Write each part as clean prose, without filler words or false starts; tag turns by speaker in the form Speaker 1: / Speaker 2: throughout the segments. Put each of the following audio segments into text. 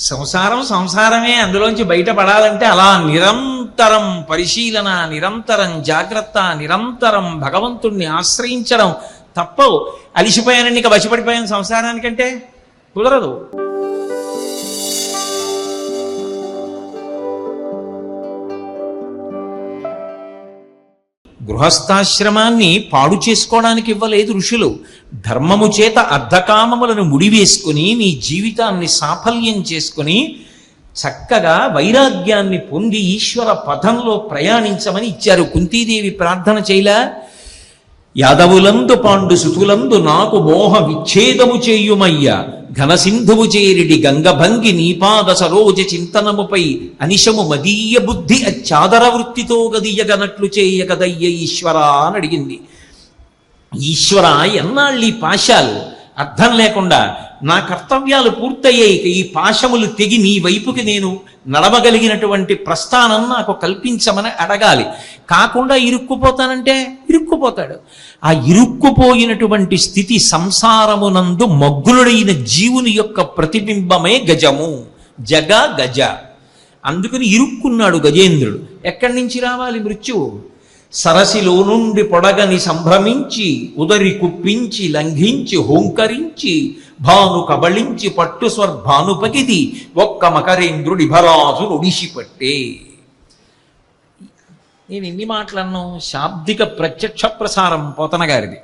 Speaker 1: సంసారం సంసారమే, అందులోంచి బయటపడాలంటే అలా నిరంతరం పరిశీలన, నిరంతరం జాగ్రత్త, నిరంతరం భగవంతుణ్ణి ఆశ్రయించడం తప్పవు. అలిసిపోయానండి ఇక వశపడిపోయాను సంసారానికంటే కుదరదు. గృహస్థాశ్రమాన్ని పాడు చేసుకోవడానికి ఇవ్వలేదు ఋషులు. ధర్మము చేత అర్ధకామములను ముడివేసుకుని నీ జీవితాన్ని సాఫల్యం చేసుకుని చక్కగా వైరాగ్యాన్ని పొంది ఈశ్వర పథంలో ప్రయాణించమని ఇచ్చారు. కుంతీదేవి ప్రార్థన చేయలా, యాదవులందు పాండు సుతులందు నాకు మోహ విచ్ఛేదము చేయుమయ్య, ఘనసింధువు చేరిడి గంగభంగి నీపాద సరోజ చింతనముపై అనిశము మదీయ బుద్ధి అచ్చాదర వృత్తితో గదియగనట్లు చేయగదయ్య ఈశ్వరా అని అడిగింది. ఈశ్వర, ఎన్నాళ్ళు ఈ పాశాలు అర్థం లేకుండా నా కర్తవ్యాలు పూర్తయ్యాయి, ఈ పాశములు తెగి నీ వైపుకి నేను నడవగలిగినటువంటి ప్రస్థానం నాకు కల్పించమని అడగాలి. కాకుండా ఇరుక్కుపోతానంటే ఇరుక్కుపోతాడు. ఆ ఇరుక్కుపోయినటువంటి స్థితి సంసారమునందు మగ్గులుడైన జీవుని యొక్క ప్రతిబింబమే గజము, జగ గజ. అందుకని ఇరుక్కున్నాడు గజేంద్రుడు. ఎక్కడి నుంచి రావాలి మృత్యువు? సరసిలో నుండి పొడగని సంభ్రమించి ఉదరి కుప్పించి లంఘించి హోంకరించి భాను కబళించి పట్టు స్వర్భానుపగిది ఒక్క మకరేంద్రుడి భరాజు ఒడిసిపట్టే. నేను ఎన్ని మాటలన్నాను? శాబ్దిక ప్రత్యక్ష ప్రసారం పోతన గారిది.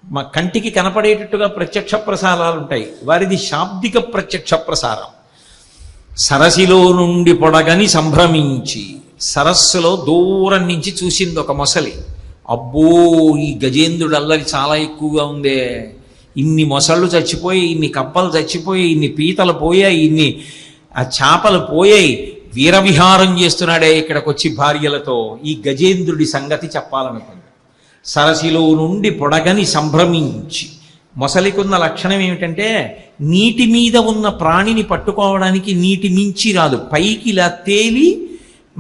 Speaker 1: మా కంటికి కనపడేటట్టుగా ప్రత్యక్ష ప్రసారాలు ఉంటాయి, వారిది శాబ్దిక ప్రత్యక్ష ప్రసారం. సరసిలో నుండి పొడగని సంభ్రమించి, సరస్సులో దూరం నుంచి చూసింది ఒక మొసలి. అబ్బో, ఈ గజేంద్రుడు అల్లరి చాలా ఎక్కువగా ఉందే, ఇన్ని మొసళ్ళు చచ్చిపోయి, ఇన్ని కప్పలు చచ్చిపోయి, ఇన్ని పీతలు పోయాయి, ఇన్ని చేపలు పోయాయి, వీరవిహారం చేస్తున్నాడే ఇక్కడికి వచ్చి భార్యలతో. ఈ గజేంద్రుడి సంగతి చెప్పాలనుకుంది. సరసిలో నుండి పొడగని సంభ్రమించి, మొసలికున్న లక్షణం ఏమిటంటే నీటి మీద ఉన్న ప్రాణిని పట్టుకోవడానికి నీటి మించి రాదు, పైకి ఇలా తేలి,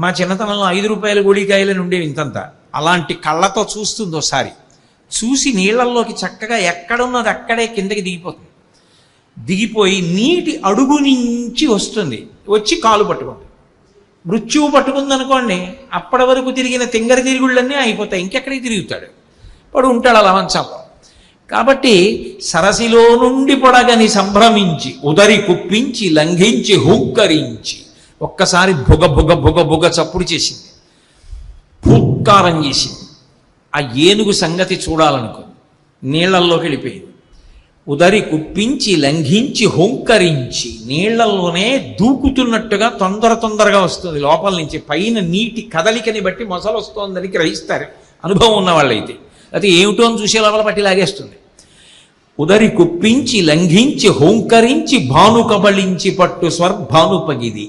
Speaker 1: మా చిన్నతనంలో 5 రూపాయల గోళికాయలను ఉండేవి ఇంతంత, అలాంటి కళ్ళతో చూస్తుంది. ఒకసారి చూసి నీళ్లల్లోకి చక్కగా ఎక్కడున్నది అక్కడే కిందకి దిగిపోతుంది. దిగిపోయి నీటి అడుగు నుంచి వస్తుంది, వచ్చి కాలు పట్టుకుంటుంది. మృత్యువు పట్టుకుందనుకోండి, అప్పటి వరకు తిరిగిన తింగరి తిరుగుళ్ళన్నీ అయిపోతాయి, ఇంకెక్కడికి తిరుగుతాడు, వాడు ఉంటాడు అలా మంచంలో. కాబట్టి సరసిలో నుండి పొడగని సంభ్రమించి ఉదరి కుప్పించి లంఘించి హుంకరించి, ఒక్కసారి భుగ భుగ భుగ భుగ చప్పుడు చేసింది, భూత్కారం చేసింది. ఆ ఏనుగు సంగతి చూడాలనుకుంది, నీళ్లల్లోకి వెళ్ళిపోయింది. ఉదరి కుప్పించి లంఘించి హుంకరించి, నీళ్లల్లోనే దూకుతున్నట్టుగా తొందరగా వస్తుంది లోపల నుంచి. పైన నీటి కదలికని బట్టి మొసలు వస్తోందని గ్రహిస్తారు అనుభవం ఉన్న వాళ్ళైతే. అది ఏమిటో అని చూసే లోపల పట్టి లాగేస్తుంది. ఉదరి కుప్పించి లంఘించి హోంకరించి భాను కబళించి పట్టు స్వర్భానుపగిది.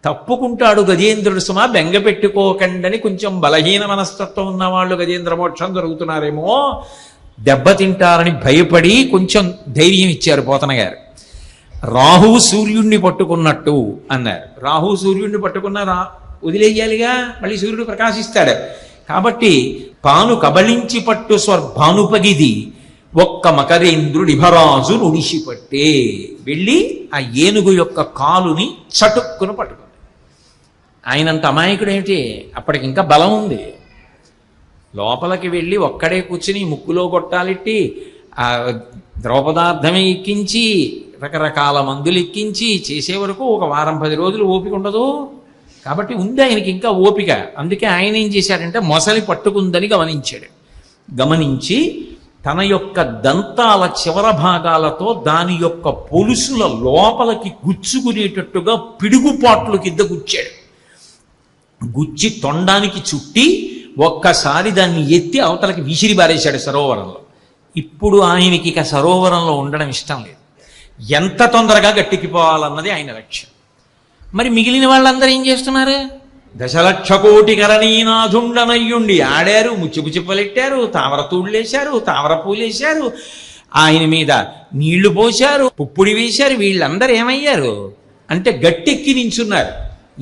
Speaker 1: తప్పుకుంటాడు గజేంద్రుడు సుమా, బెంగ పెట్టుకోకండని కొంచెం బలహీన మనస్తత్వం ఉన్నవాళ్ళు గజేంద్ర మోక్షం జరుగుతున్నారేమో, దెబ్బతింటారని భయపడి కొంచెం ధైర్యం ఇచ్చారు పోతన గారు. రాహువు సూర్యుణ్ణి పట్టుకున్నట్టు అన్నారు. రాహువు సూర్యుణ్ణి పట్టుకున్న వదిలేయాలిగా, మళ్ళీ సూర్యుడు ప్రకాశిస్తాడు. కాబట్టి పాను కబళించి పట్టు స్వర్భానుపగిది ఒక్క మకరేంద్రుడిభరాజు నుడిసిపట్టే. వెళ్ళి ఆ ఏనుగు యొక్క కాలుని చటుక్కును పట్టుకుంది. ఆయనంత అమాయకుడు ఏమిటి, అప్పటికి ఇంకా బలం ఉంది. లోపలికి వెళ్ళి ఒక్కడే కూర్చుని ముక్కులో గొట్టాలెట్టి ఆ ద్రవపదార్థమే ఎక్కించి రకరకాల మందులు ఎక్కించి చేసే వరకు ఒక వారం 10 రోజులు ఓపిక ఉండదు. కాబట్టి ఉంది ఆయనకి ఇంకా ఓపిక. అందుకే ఆయన ఏం చేశాడంటే మొసలి పట్టుకుందని గమనించి తన యొక్క దంతాల చివర భాగాలతో దాని యొక్క పొలుసుల లోపలికి గుచ్చుకునేటట్టుగా పిడుగుపాట్లు కింద గుచ్చాడు. గుచ్చి తొండానికి చుట్టి ఒక్కసారి దాన్ని ఎత్తి అవతలకి విసిరి బారేశాడు సరోవరంలో. ఇప్పుడు ఆయనకి ఇక సరోవరంలో ఉండడం ఇష్టం లేదు, ఎంత తొందరగా గట్టెక్కిపోవాలన్నది ఆయన లక్ష్యం. మరి మిగిలిన వాళ్ళందరూ ఏం చేస్తున్నారు? 1,00,000 కోటి కరణీనాథుండనయ్యుండి ఆడారు, ముచ్చిపుచ్చిప్పలెట్టారు, తామర తూళ్ళేశారు, తామర పూలేశారు, ఆయన మీద నీళ్లు పోశారు, పుప్పుడి వేశారు. వీళ్ళందరూ ఏమయ్యారు అంటే గట్టెక్కి నించున్నారు.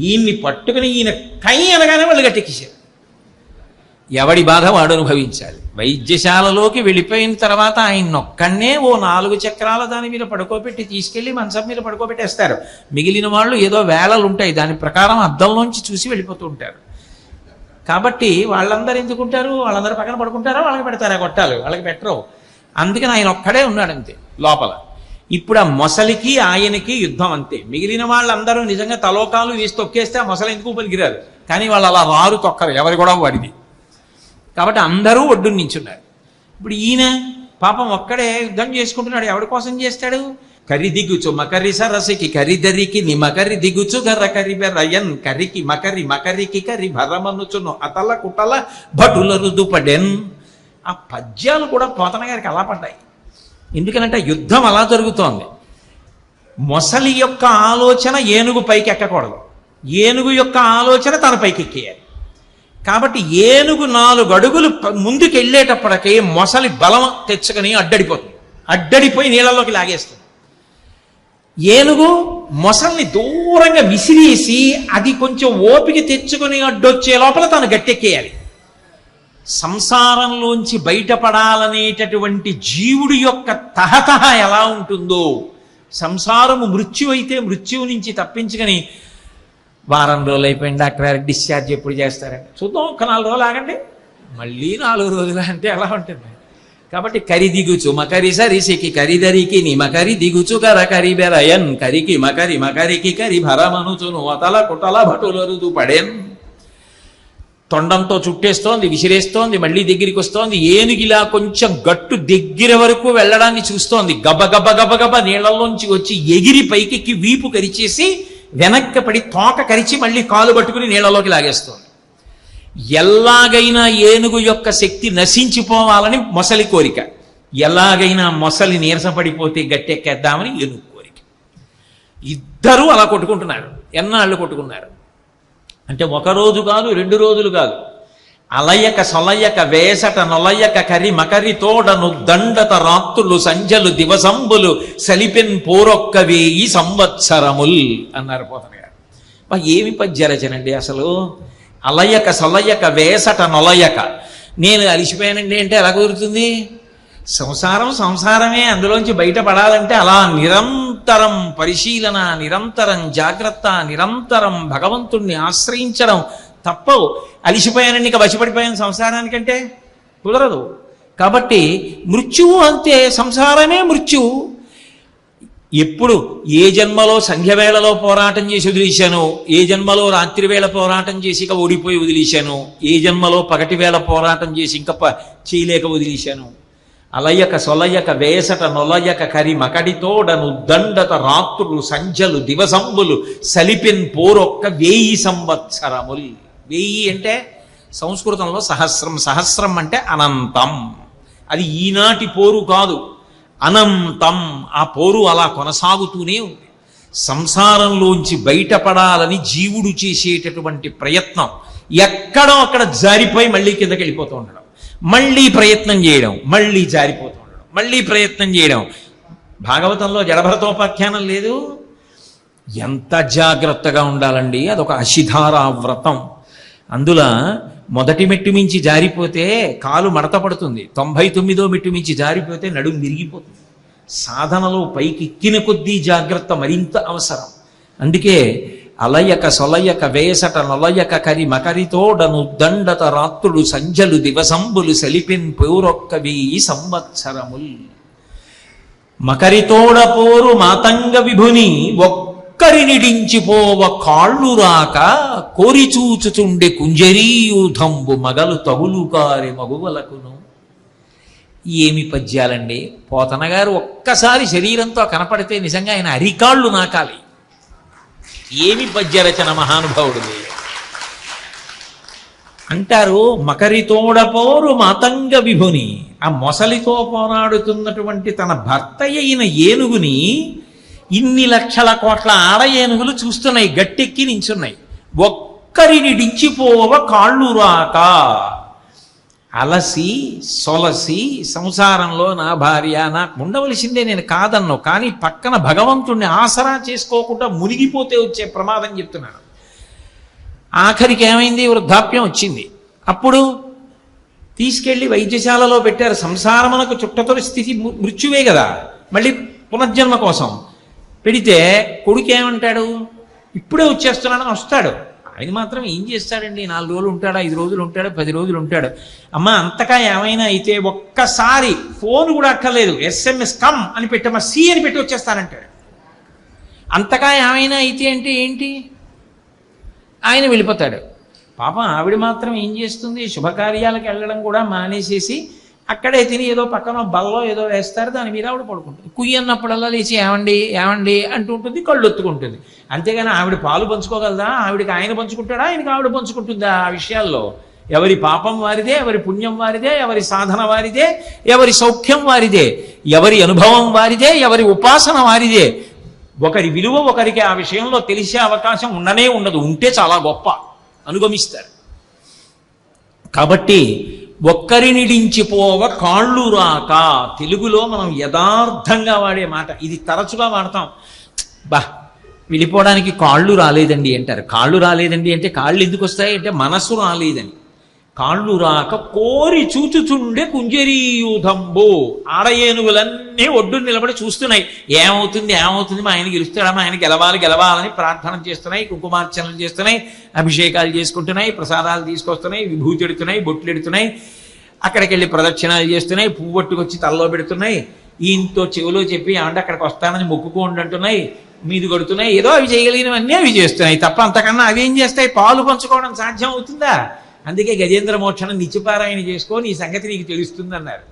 Speaker 1: ఈయన్ని పట్టుకుని ఈయన కై అనగానే వాళ్ళు గట్టెక్కేశారు. ఎవడి బాధ వాడు అనుభవించాలి. వైద్యశాలలోకి వెళ్ళిపోయిన తర్వాత ఆయన్నొక్కనే ఓ 4 చక్రాల దాని మీద పడుకోబెట్టి తీసుకెళ్లి మంచం మీద పడుకోబెట్టేస్తారు. మిగిలిన వాళ్ళు ఏదో వేళలు ఉంటాయి, దాని ప్రకారం అద్దంలోంచి చూసి వెళ్ళిపోతూ ఉంటారు. కాబట్టి వాళ్ళందరూ ఎందుకుంటారు, వాళ్ళందరూ పక్కన పడుకుంటారా, వాళ్ళకి పెడతారా గొట్టాలు, వాళ్ళకి పెట్టరు. అందుకని ఆయన ఒక్కడే ఉన్నాడు అంతే లోపల. ఇప్పుడు ఆ మొసలికి ఆయనకి యుద్ధం అంతే. మిగిలిన వాళ్ళందరూ నిజంగా తలోకాలు వేసి తొక్కేస్తే ఆ మొసలు ఎందుకు పనికిరారు, కానీ వాళ్ళు అలా రారు, తొక్కరు, ఎవరి కూడా వాడిది. కాబట్టి అందరూ ఒడ్డు నించున్నారు. ఇప్పుడు ఈయన పాపం ఒక్కడే యుద్ధం చేసుకుంటున్నాడు. ఎవరి కోసం చేస్తాడు? కరి దిగుచు మకరి సరసికి కరిదరికి నిమకరి దిగుచు గర్ర కరి బెర్రయన్ కరికి మకరి మకరికి కరి భరమనుచును అతల కుటల భటుల రుదుపడెన్. ఆ పద్యాలు కూడా పోతన గారికి అలా పడ్డాయి. ఎందుకనంటే యుద్ధం అలా జరుగుతోంది. మొసలి యొక్క ఆలోచన ఏనుగు పైకి ఎక్కకూడదు, ఏనుగు యొక్క ఆలోచన తన పైకి ఎక్కేయాలి. కాబట్టి ఏనుగు 4 అడుగులు ముందుకు వెళ్ళేటప్పటికీ మొసలి బలం తెచ్చుకొని అడ్డడిపోతుంది, అడ్డడిపోయి నీళ్ళలోకి లాగేస్తుంది. ఏనుగు మొసల్ని దూరంగా విసిరేసి అది కొంచెం ఓపిక తెచ్చుకొని అడ్డొచ్చే లోపల తను గట్టెక్కేయాలి. సంసారంలోంచి బయటపడాలనేటటువంటి జీవుడి యొక్క తహతహ ఎలా ఉంటుందో, సంసారము మృత్యు అయితే మృత్యువు నుంచి తప్పించుకొని వారం రోజులు అయిపోయింది డాక్టర్ గారు డిశ్చార్జ్ ఎప్పుడు చేస్తారండి, చూద్దాం ఒక 4 రోజులు ఆగండి, మళ్ళీ 4 రోజులు అంటే ఎలా ఉంటుంది. కాబట్టి కరి దిగుచు మకరి సరిసికి కరిదరికి ని మకరి దిగుచు కర కరి బెరయన్ కరికి మకరి మకరికి కరి భరమనుచును అతల కుటల భటుల రుదు పడేన్. తొండంతో చుట్టేస్తోంది, విసిరేస్తోంది, మళ్ళీ దగ్గరికి వస్తోంది. ఏనుగిలా కొంచెం గట్టు దగ్గర వరకు వెళ్ళడాన్ని చూస్తోంది. గబ గబ గబ గబ నీళ్లలోంచి వచ్చి ఎగిరి పైకి వీపు కరిచేసి వెనక్కి పడి తోక కరిచి మళ్ళీ కాలు పట్టుకుని నీళ్లలోకి లాగేస్తోంది. ఎలాగైనా ఏనుగు యొక్క శక్తి నశించిపోవాలని మొసలి కోరిక, ఎలాగైనా మొసలి నీరసపడిపోతే గట్టెక్కేద్దామని ఏనుగు కోరిక. ఇద్దరూ అలా కొట్టుకుంటున్నారు. ఎన్నాళ్ళు కొట్టుకున్నారు అంటే 1 రోజు కాదు, 2 రోజులు కాదు. అలయక సొలయక వేసట నొలయక కరి మకరి తోడను దండత రాత్రులు సంజలు దివసంబులు సలిపెన్ పోరొక్క 1000 సంవత్సరముల్ అన్నారు పోతన గారు. ఏమి పద్యరచనండి అసలు. అలయక సొలయక వేసట నొలయక. నేను అలిసిపోయానండి అంటే ఎలా కుదురుతుంది? సంసారం సంసారమే, అందులోంచి బయటపడాలంటే అలా నిరంతరం పరిశీలన, నిరంతరం జాగ్రత్త, నిరంతరం భగవంతుణ్ణి ఆశ్రయించడం తప్పవు. అలిసిపోయానండి ఇక వశపడిపోయాను సంసారానికంటే కుదరదు. కాబట్టి మృత్యువు అంతే, సంసారమే మృత్యువు. ఎప్పుడు ఏ జన్మలో సంధ్యవేళలో పోరాటం చేసి వదిలేశాను, ఏ జన్మలో రాత్రివేళ పోరాటం చేసి ఇక ఓడిపోయి వదిలేశాను, ఏ జన్మలో పగటివేళ పోరాటం చేసి ఇంకా చేయలేక వదిలేశాను. అలయక సొలయక వేసట నొలయక కరి మకడితోడను దండత రాత్రులు సంజలు దివసంబులు సలిపెన్ పోరొక్క 1000 సంవత్సరముల్. 1000 అంటే సంస్కృతంలో సహస్రం, సహస్రం అంటే అనంతం. అది ఈనాటి పోరు కాదు, అనంతం. ఆ పోరు అలా కొనసాగుతూనే ఉంది. సంసారంలోంచి బయటపడాలని జీవుడు చేసేటటువంటి ప్రయత్నం ఎక్కడో అక్కడ జారిపోయి మళ్ళీ కిందకి వెళ్ళిపోతూ ఉండడం, మళ్ళీ ప్రయత్నం చేయడం, మళ్ళీ జారిపోతూ ఉండడం, మళ్ళీ ప్రయత్నం చేయడం. భాగవతంలో జడభరతోపాఖ్యానం లేదు? ఎంత జాగ్రత్తగా ఉండాలండి. అదొక అశిధారా వ్రతం. అందులో మొదటి మెట్టు మించి జారిపోతే కాలు మడత పడుతుంది, 99వ మెట్టు మించి జారిపోతే నడుము విరిగిపోతుంది. సాధనలో పైకి ఎక్కిన కొద్దీ జాగ్రత్త మరింత అవసరం. అందుకే అలయక సొలయక వేసట నొలయక కరి మకరితోడను దండత రాత్రులు సంజలు దివసంబులు సలిపెన్ పోరొక్క 1000 సంవత్సరముల్. మకరితోడ పోరు మాతంగ విభుని ఒక్కరినిడించిపోవ కాళ్ళు రాక కోరి చూచుచుండే కుంజరీయూధంబు మగలు తగులు కారి మగువలకును. ఏమి పద్యాలండి. పోతన గారు ఒక్కసారి శరీరంతో కనపడితే నిజంగా ఆయన అరికాళ్ళు నాకాలి. ఏమి పద్యరచన మహానుభావుడిది. అంటారు మకరితోడపోరు మాతంగ విభుని. ఆ మొసలితో పోరాడుతున్నటువంటి తన భర్త అయిన ఏనుగుని ఇన్ని లక్షల కోట్ల ఆడ ఏనుగులు చూస్తున్నాయి, గట్టెక్కి నించున్నాయి. ఒక్కరిని డించిపోవ కాళ్ళు రాక. అలసి సొలసి సంసారంలో నా భార్య నాకు ఉండవలసిందే, నేను కాదన్ను, కానీ పక్కన భగవంతుణ్ణి ఆసరా చేసుకోకుండా మునిగిపోతే వచ్చే ప్రమాదం చెప్తున్నాను. ఆఖరికి ఏమైంది? వృద్ధాప్యం వచ్చింది. అప్పుడు తీసుకెళ్లి వైద్యశాలలో పెట్టారు. సంసారమునకు చుట్టతొలి స్థితి మృత్యువే కదా, మళ్ళీ పునర్జన్మ కోసం పెడితే కొడుకు ఏమంటాడు, ఇప్పుడే వచ్చేస్తున్నాడని వస్తాడు. ఆయన మాత్రం ఏం చేస్తాడండి, 4 రోజులు ఉంటాడు, 5 రోజులు ఉంటాడు, 10 రోజులు ఉంటాడు. అమ్మ అంతగా ఏమైనా అయితే ఒక్కసారి ఫోన్ కూడా అక్కర్లేదు, SMS కమ్ అని పెట్టమ్మా, సి అని పెట్టి వచ్చేస్తానంటాడు. అంతగా ఏమైనా అయితే అంటే ఏంటి, ఆయన వెళ్ళిపోతాడు. పాపం ఆవిడ మాత్రం ఏం చేస్తుంది, శుభకార్యాలకు వెళ్ళడం కూడా మానేసేసి అక్కడే తిని ఏదో పక్కన బల్లో ఏదో వేస్తారు, దాని మీద ఆవిడ పడుకుంటుంది. కుయ్యి అన్నప్పుడల్లా లేచి ఏమండి ఏమండి అంటూ ఉంటుంది, కళ్ళు ఒత్తుకుంటుంది. అంతేగాని ఆవిడ పాలు పంచుకోగలదా, ఆవిడకి ఆయన పంచుకుంటాడా, ఆయనకి ఆవిడ పంచుకుంటుందా? ఆ విషయాల్లో ఎవరి పాపం వారిదే, ఎవరి పుణ్యం వారిదే, ఎవరి సాధన వారిదే, ఎవరి సౌఖ్యం వారిదే, ఎవరి అనుభవం వారిదే, ఎవరి ఉపాసన వారిదే. ఒకరి విలువ ఒకరికి ఆ విషయంలో తెలిసే అవకాశం ఉండనే ఉండదు, ఉంటే చాలా గొప్ప అనుగమిస్తారు. కాబట్టి ఒక్కరినిడించిపోవ కాళ్ళు రాక, తెలుగులో మనం యథార్థంగా వాడే మాట ఇది, తరచుగా వాడతాం. వెళ్ళిపోవడానికి కాళ్ళు రాలేదండి అంటారు. కాళ్ళు రాలేదండి అంటే కాళ్ళు ఎందుకు వస్తాయి అంటే మనసు రాలేదని. కాళ్ళు రాక కోరి చూచుచుండే కుంజరీయూధంబో, ఆడ ఏనుగులన్నీ ఒడ్డు నిలబడి చూస్తున్నాయి, ఏమవుతుంది ఏమవుతుంది, మా ఆయన గెలుస్తాడా, మా ఆయన గెలవాలని ప్రార్థన చేస్తున్నాయి, కుంకుమార్చనలు చేస్తున్నాయి, అభిషేకాలు చేసుకుంటున్నాయి, ప్రసాదాలు తీసుకొస్తున్నాయి, విభూతి ఎడుతున్నాయి, బొట్లు ఎడుతున్నాయి, అక్కడికి వెళ్ళి ప్రదక్షిణాలు చేస్తున్నాయి, పువ్వొట్టుకొచ్చి తలలో పెడుతున్నాయి, ఈయనతో చెవిలో చెప్పి ఆంటే అక్కడికి వస్తానని మొక్కుకోండి అంటున్నాయి, మీది కొడుతున్నాయి, ఏదో అవి చేయగలిగినవన్నీ అవి చేస్తున్నాయి తప్ప అంతకన్నా అవి ఏం చేస్తాయి? పాలు పంచుకోవడం సాధ్యం అవుతుందా? అందుకే గజేంద్ర మోక్షణం నిత్యపారాయణ చేసుకో, నీ సంగతి నీకు తెలుస్తుంది అన్నారు.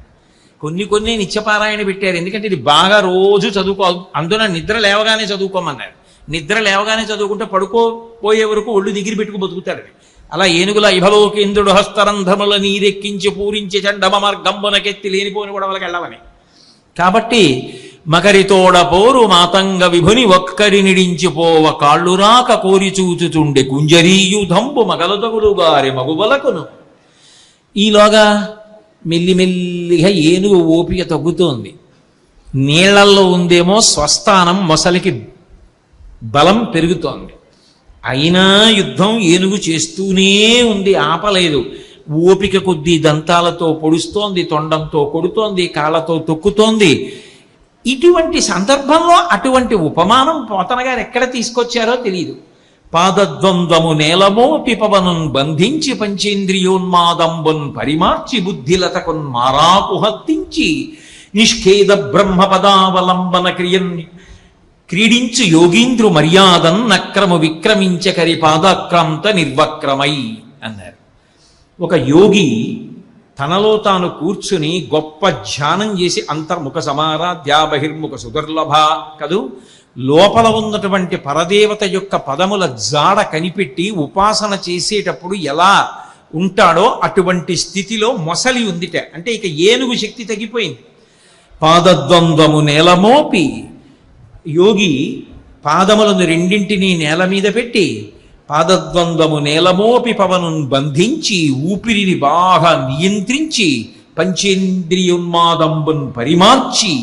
Speaker 1: కొన్ని నిత్యపారాయణ పెట్టారు, ఎందుకంటే ఇది బాగా రోజు చదువుకో, అందున నిద్ర లేవగానే చదువుకోమన్నారు. నిద్ర లేవగానే చదువుకుంటే పడుకోపోయే వరకు ఒళ్ళు దిగిరి పెట్టుకు బతుకుతాడు. అలా ఏనుగుల ఇహలోకేంద్రుడు హస్తరంధ్రముల నీరెక్కించి పూరించి చండమ మార్గంబునకెత్తి లేనిపోని గొడవలకు వెళ్ళవని. కాబట్టి మకరితోడ పోరు మాతంగ విభుని ఒక్కరినిడించిపోవ కాళ్ళురాక కోరి చూచుచుండే కుంజరీయుధంబు మగలతగులుగారి మగుబలకును. ఈలోగా మెల్లిమెల్లిగా ఏనుగు ఓపిక తగ్గుతోంది. నీళ్లల్లో ఉందేమో స్వస్థానం, మొసలికి బలం పెరుగుతోంది. అయినా యుద్ధం ఏనుగు చేస్తూనే ఉంది, ఆపలేదు. ఓపిక కొద్దీ దంతాలతో పొడుస్తోంది, తొండంతో కొడుతోంది, కాళ్ళతో తొక్కుతోంది. ఇటువంటి సందర్భంలో అటువంటి ఉపమానం పోతన గారు ఎక్కడ తీసుకొచ్చారో తెలియదు. పాదద్వంద్వము నేలమోపి పవనున్ బంధించి పంచేంద్రియోన్మాదంబున్ పరిమార్చి బుద్ధిలతకున్ మారాకు హత్తించి నిష్ఖేద బ్రహ్మ పదావలంబన క్రీడించు యోగీంద్రు మర్యాదన్ నక్రము విక్రమించకరి పాదాక్రాంత నిర్వక్రమై అన్నారు. ఒక యోగి తనలో తాను కూర్చుని గొప్ప ధ్యానం చేసి అంతర్ముఖ సమారాధ్యా బహిర్ముఖ సుదుర్లభ కదూ, లోపల ఉన్నటువంటి పరదేవత యొక్క పదముల జాడ కనిపెట్టి ఉపాసన చేసేటప్పుడు ఎలా ఉంటాడో అటువంటి స్థితిలో మొసలి ఉందిట. అంటే ఇక ఏనుగు శక్తి తగ్గిపోయింది. పాదద్వంద్వము నేలమోపి, యోగి పాదములను రెండింటినీ నేల మీద పెట్టి పాదద్వంద్వము నేలమోపి పవనున్ బంధించి ఊపిరిని బాగా నియంత్రించి పంచేంద్రియోన్మాదంబున్ పరిమార్చి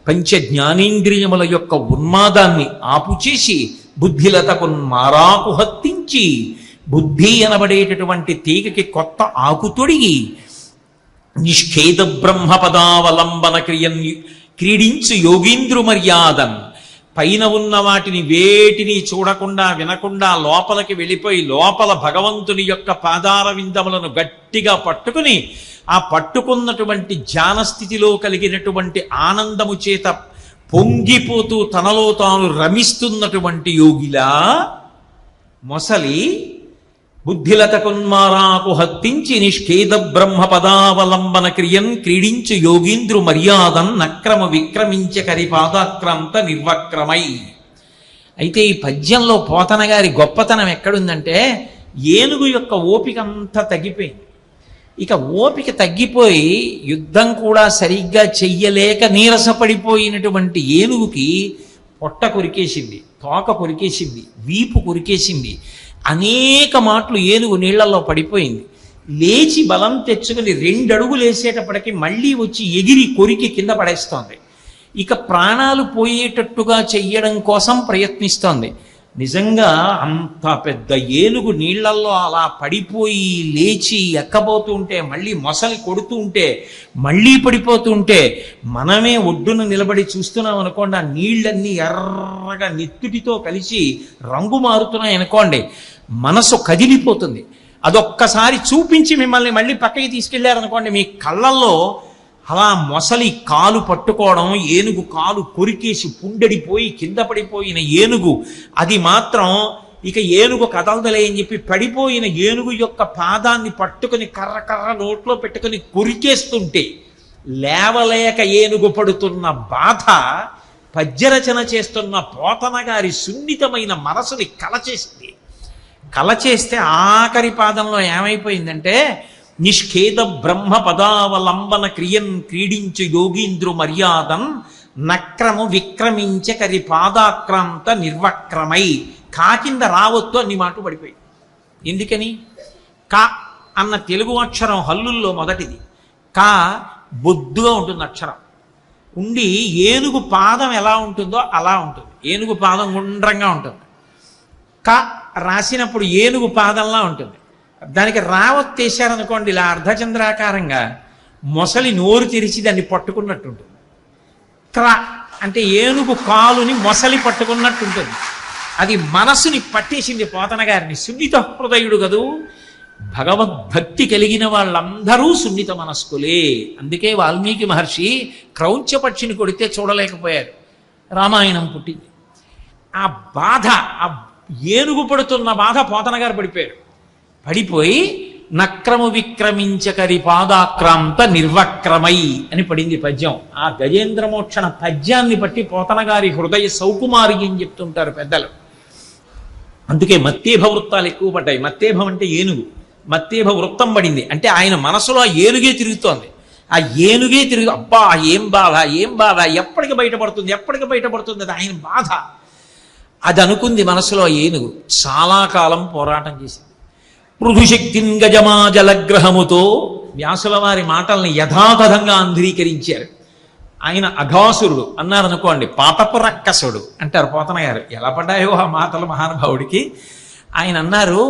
Speaker 1: పంచ జ్ఞానేంద్రియముల యొక్క ఉన్మాదాన్ని ఆపుచేసి బుద్ధిలతకున్ మారాకు హత్తించి, బుద్ధి అనబడేటటువంటి తీగకి కొత్త ఆకు తొడిగి నిష్ఖేద బ్రహ్మ పదావలంబన క్రీడించు యోగీంద్రు మర్యాదన్, పైన ఉన్న వాటిని వేటిని చూడకుండా వినకుండా లోపలికి వెళ్ళిపోయి లోపల భగవంతుని యొక్క పాదార విందములను గట్టిగా పట్టుకుని ఆ పట్టుకున్నటువంటి ధ్యానస్థితిలో కలిగినటువంటి ఆనందము చేత పొంగిపోతూ తనలో తాను రమిస్తున్నటువంటి యోగిలా మొసలి బుద్ధిలతకున్మారాకు హత్తించి నిష్ఖేద బ్రహ్మ పదావలంబన క్రీడించు యోగీంద్రు మర్యాదన్ నక్రమ విక్రమించ కరి పాదాక్రాంత నిర్వక్రమై. అయితే ఈ పద్యంలో పోతన గారి గొప్పతనం ఎక్కడుందంటే, ఏనుగు యొక్క ఓపిక అంతా తగ్గిపోయింది. ఇక ఓపిక తగ్గిపోయి యుద్ధం కూడా సరిగ్గా చెయ్యలేక నీరసపడిపోయినటువంటి ఏనుగుకి పొట్ట కొరికేసింది, తోక కొరికేసింది, వీపు కొరికేసింది. అనేక మాటలు ఏనుగు నీళ్లలో పడిపోయింది. లేచి బలం తెచ్చుకుని 2 అడుగులు వేసేటప్పటికి మళ్ళీ వచ్చి ఎగిరి కొరికి కింద పడేస్తోంది. ఇక ప్రాణాలు పోయేటట్టుగా చెయ్యడం కోసం ప్రయత్నిస్తోంది. నిజంగా అంత పెద్ద ఏనుగు నీళ్లల్లో అలా పడిపోయి లేచి ఎక్కబోతూ ఉంటే, మళ్ళీ మొసలి కొడుతూ ఉంటే, మళ్ళీ పడిపోతూ ఉంటే, మనమే ఒడ్డున నిలబడి చూస్తున్నాం అనుకోండి, ఆ నీళ్ళన్నీ ఎర్రగా నెత్తుటితో కలిసి రంగు మారుతున్నాయి అనుకోండి, మనసు కదిలిపోతుంది. అదొక్కసారి చూపించి మిమ్మల్ని మళ్ళీ పక్కకి తీసుకెళ్లారనుకోండి, మీ కళ్ళల్లో అలా మొసలి కాలు పట్టుకోవడం, ఏనుగు కాలు కొరికేసి పుండెడిపోయి కింద పడిపోయిన ఏనుగు, అది మాత్రం ఇక ఏనుగు కదలదలే అని చెప్పి పడిపోయిన ఏనుగు యొక్క పాదాన్ని పట్టుకుని కర్ర కర్ర నోట్లో పెట్టుకుని కొరికేస్తుంటే లేవలేక ఏనుగు పడుతున్న బాధ పద్యరచన చేస్తున్న పోతన గారి సున్నితమైన మనసుని కలచేసింది. కలచేస్తే ఆఖరి పాదంలో ఏమైపోయిందంటే, నిష్ఖేద బ్రహ్మ పదావలంబన క్రియన్ క్రీడించు యోగీంద్రు మర్యాదన్ నక్రము విక్రమించ కరి పాదాక్రాంత నిర్వక్రమై, కా కింద రావద్దు అన్ని మాట పడిపోయి. ఎందుకని? కా అన్న తెలుగు అక్షరం హల్లుల్లో మొదటిది. కా బొద్దుగా ఉంటుంది అక్షరం ఉండి, ఏనుగు పాదం ఎలా ఉంటుందో అలా ఉంటుంది. ఏనుగు పాదం గుండ్రంగా ఉంటుంది. క రాసినప్పుడు ఏనుగు పాదంలా ఉంటుంది. దానికి రావత్తేశారనుకోండి ఇలా అర్ధచంద్రాకారంగా, మొసలి నోరు తెరిచి దాన్ని పట్టుకున్నట్టు ఉంటుంది. క్ర అంటే ఏనుగు కాలుని మొసలి పట్టుకున్నట్టుంటుంది. అది మనసుని పట్టేసింది పోతన గారిని. సున్నిత హృదయుడు కదూ. భగవద్భక్తి కలిగిన వాళ్ళందరూ సున్నిత మనస్కులే. అందుకే వాల్మీకి మహర్షి క్రౌంచ పక్షిని కొడితే చూడలేకపోయారు. రామాయణం పుట్టింది. ఆ బాధ, ఆ ఏనుగు పడుతున్న బాధ పోతన గారు పడిపోయారు. పడిపోయి నక్రము విక్రమించకరి పాదాక్రాంత నిర్వక్రమై అని పడింది పద్యం. ఆ గజేంద్రమోక్షణ పద్యాన్ని బట్టి పోతన గారి హృదయ సౌకుమారి అని చెప్తుంటారు పెద్దలు. అందుకే మత్తేభ వృత్తాలు ఎక్కువ పడ్డాయి. మత్తేభం అంటే ఏనుగు. మత్తేభ వృత్తం పడింది అంటే ఆయన మనసులో ఆ ఏనుగే తిరుగుతోంది. ఆ ఏనుగే అబ్బా ఏం బాధ, ఏం బాధ, ఎప్పటికి బయటపడుతుంది, ఎప్పటికి బయటపడుతుంది, అది ఆయన బాధ. అది అనుకుంది మనసులో ఏనుగు. చాలా కాలం పోరాటం చేసింది. పృథుశక్తిన్ గజమా జలగ్రహముతో వ్యాసుల వారి మాటల్ని యథాతథంగా అంధీకరించారు. ఆయన అఘాసురుడు అన్నారనుకోండి, పాపపు రక్కసుడు అంటారు పోతన గారు. ఎలా పడ్డాయో ఆ మాటలు మహానుభావుడికి. ఆయన అన్నారు,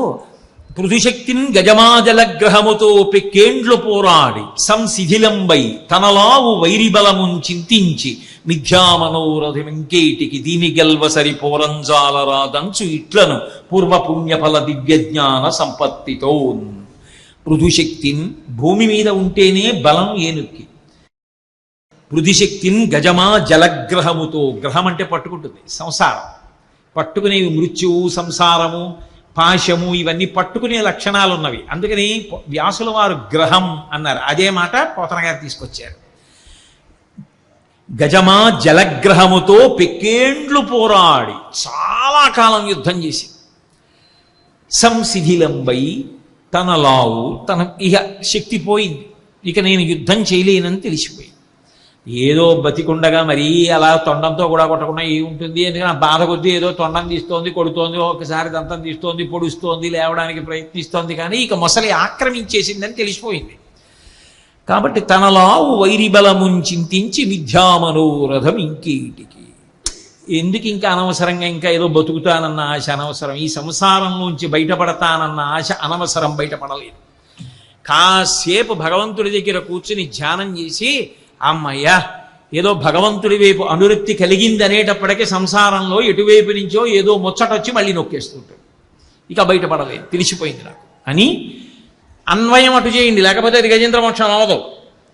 Speaker 1: పృథుశక్తిన్ గజమాజలగ్రహముతో పెక్కేండ్లు పోరాడి సంశిథిలంబై తనలావు వైరిబలమున్ చింతించి మిథ్యామనోరథమింకేటికి దీని గెల్వసరి పోరంజాలరాదంచు ఇట్లను పూర్వపుణ్యఫల దివ్యజ్ఞాన సంపత్తితో. పృథుశక్తిన్ భూమి మీద ఉంటేనే బలం ఏనుక్కి. పృథుశక్తిన్ గజమా జలగ్రహముతో, గ్రహం అంటే పట్టుకుంటుంది, సంసారం పట్టుకునేవి, మృత్యువు, సంసారము, పాశము, ఇవన్నీ పట్టుకునే లక్షణాలు ఉన్నవి. అందుకని వ్యాసుల వారు గ్రహం అన్నారు. అదే మాట పోతన గారు తీసుకొచ్చారు. గజమా జలగ్రహముతో పెక్కేండ్లు పోరాడి చాలా కాలం యుద్ధం చేసి సంశిథిలంబై తనలావు, తన ఇక శక్తి పోయింది, ఇక నేను యుద్ధం చేయలేనని తెలిసిపోయింది. ఏదో బతికుండగా మరీ అలా తొండంతో కూడా కొట్టకుండా ఏముంటుంది, ఎందుకంటే ఆ బాధ కొద్దీ ఏదో తొండం తీస్తోంది, కొడుతోంది, ఒకసారి దంతం తీస్తోంది, పొడుస్తోంది, లేవడానికి ప్రయత్నిస్తోంది, కానీ ఇక మొసలి ఆక్రమించేసిందని తెలిసిపోయింది. కాబట్టి తనలావు వైరిబలమున్ చింతించి మిథ్యామనోరథం ఇంకేటికి. ఎందుకు ఇంకా అనవసరంగా ఇంకా ఏదో బతుకుతానన్న ఆశ అనవసరం, ఈ సంసారంలోంచి బయటపడతానన్న ఆశ అనవసరం, బయటపడలేదు. కాసేపు భగవంతుడి దగ్గర కూర్చుని ధ్యానం చేసి అమ్మయ్యా ఏదో భగవంతుడి వైపు అనురక్తి కలిగింది అనేటప్పటికీ సంసారంలో ఎటువైపు నుంచో ఏదో ముచ్చటొచ్చి మళ్ళీ నొక్కేస్తుంటాడు. ఇక బయటపడలేదు, తెలిసిపోయింది నాకు అని అన్వయం అటు చేయండి, లేకపోతే అది గజేంద్ర మోక్షం అవ్వదు.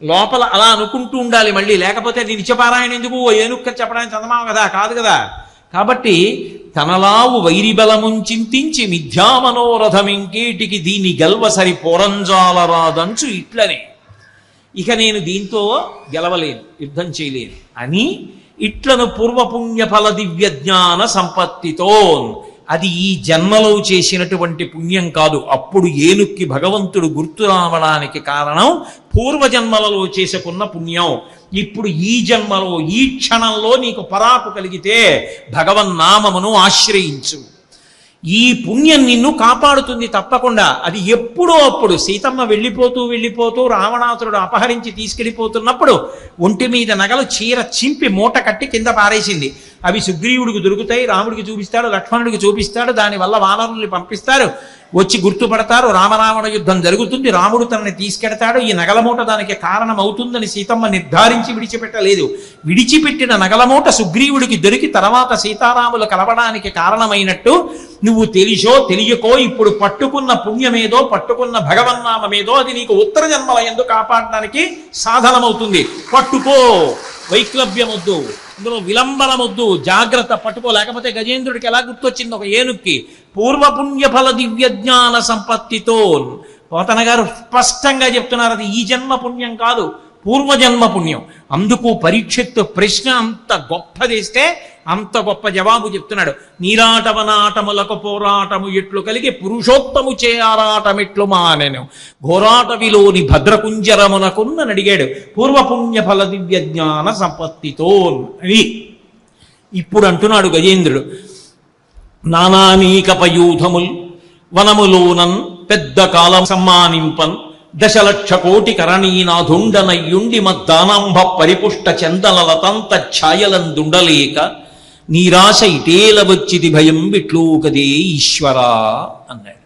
Speaker 1: లోపల అలా అనుకుంటూ ఉండాలి మళ్ళీ, లేకపోతే అది నిత్యపారాయణ ఎందుకు, ఏనుక్క చెప్పడానికి చందమామ కదా, కాదు కదా. కాబట్టి తనలావు వైరిబలమున్ చింతించి మిథ్యామనోరథమింకేటికి దీని గల్వసరి పోరంజాలరాదంచు ఇట్లనే, ఇక నేను దీంతో గెలవలేను, యుద్ధం చేయలేను అని ఇట్లను పూర్వపుణ్యఫల దివ్య జ్ఞాన సంపత్తితో. అది ఈ జన్మలో చేసినటువంటి పుణ్యం కాదు. అప్పుడు ఏనుక్కి భగవంతుడు గుర్తు రావడానికి కారణం పూర్వజన్మలలో చేసుకున్న పుణ్యం. ఇప్పుడు ఈ జన్మలో ఈ క్షణంలో నీకు పరాకు కలిగితే భగవన్నామమును ఆశ్రయించు. ఈ పుణ్యం నిన్ను కాపాడుతుంది తప్పకుండా. అది ఎప్పుడో అప్పుడు సీతమ్మ వెళ్ళిపోతూ రావణాసురుడు అపహరించి తీసుకెళ్ళిపోతున్నప్పుడు ఒంటి మీద నగలు చీర చింపి మూట కట్టి కింద పారేసింది. అవి సుగ్రీవుడికి దొరుకుతాయి, రాముడికి చూపిస్తాడు, లక్ష్మణుడికి చూపిస్తాడు, దానివల్ల వానరుల్ని పంపిస్తారు, వచ్చి గుర్తుపడతారు, రామరావణ యుద్ధం జరుగుతుంది, రాముడు తనని తీసుకెడతాడు, ఈ నగలమూట దానికి కారణం అవుతుందని సీతమ్మ నిర్ధారించి విడిచిపెట్టలేదు. విడిచిపెట్టిన నగలమూట సుగ్రీవుడికి దొరికి తర్వాత సీతారాములు కలవడానికి కారణమైనట్టు నువ్వు తెలిసో తెలియకో ఇప్పుడు పట్టుకున్న పుణ్యమేదో పట్టుకున్న భగవన్నామేదో అది నీకు ఉత్తర జన్మల యందు కాపాడడానికి సాధనమవుతుంది. పట్టుకో, వైక్లభ్యమొద్దు, ఇందులో విలంబనమొద్దు, జాగ్రత్త, పట్టుకో. లేకపోతే గజేంద్రుడికి ఎలా గుర్తొచ్చింది ఒక ఏనుక్కి, పూర్వపుణ్యఫల దివ్య జ్ఞాన సంపత్తితో. పోతన గారు స్పష్టంగా చెప్తున్నారు, అది ఈ జన్మ పుణ్యం కాదు, పూర్వజన్మ పుణ్యం. అందుకు పరీక్షిత్తు ప్రశ్న అంత గొప్పదేస్తే అంత గొప్ప జవాబు చెప్తున్నాడు. నీరాటవనాటములకు పోరాటము ఎట్లు కలిగి పురుషోత్తము చే ఆరాటమిట్లు మానెను ఘోరాటవిలోని భద్రకుంజరమునకున్న అడిగాడు. పూర్వపుణ్య ఫల దివ్య జ్ఞాన సంపత్తితో అని ఇప్పుడు అంటున్నాడు గజేంద్రుడు. నానానీకపయూధముల్ వనములోనన్ పెద్ద కాలం సమ్మానింపన్ దశలక్ష కోటి కరణీనాథుండనయ్యుండి మద్దానాంభ పరిపుష్ట చందనలతంత ఛాయలందుండలేక నీరాశ ఇటేల వచ్చిది భయం విట్లూకదే ఈశ్వరా అన్నాడు.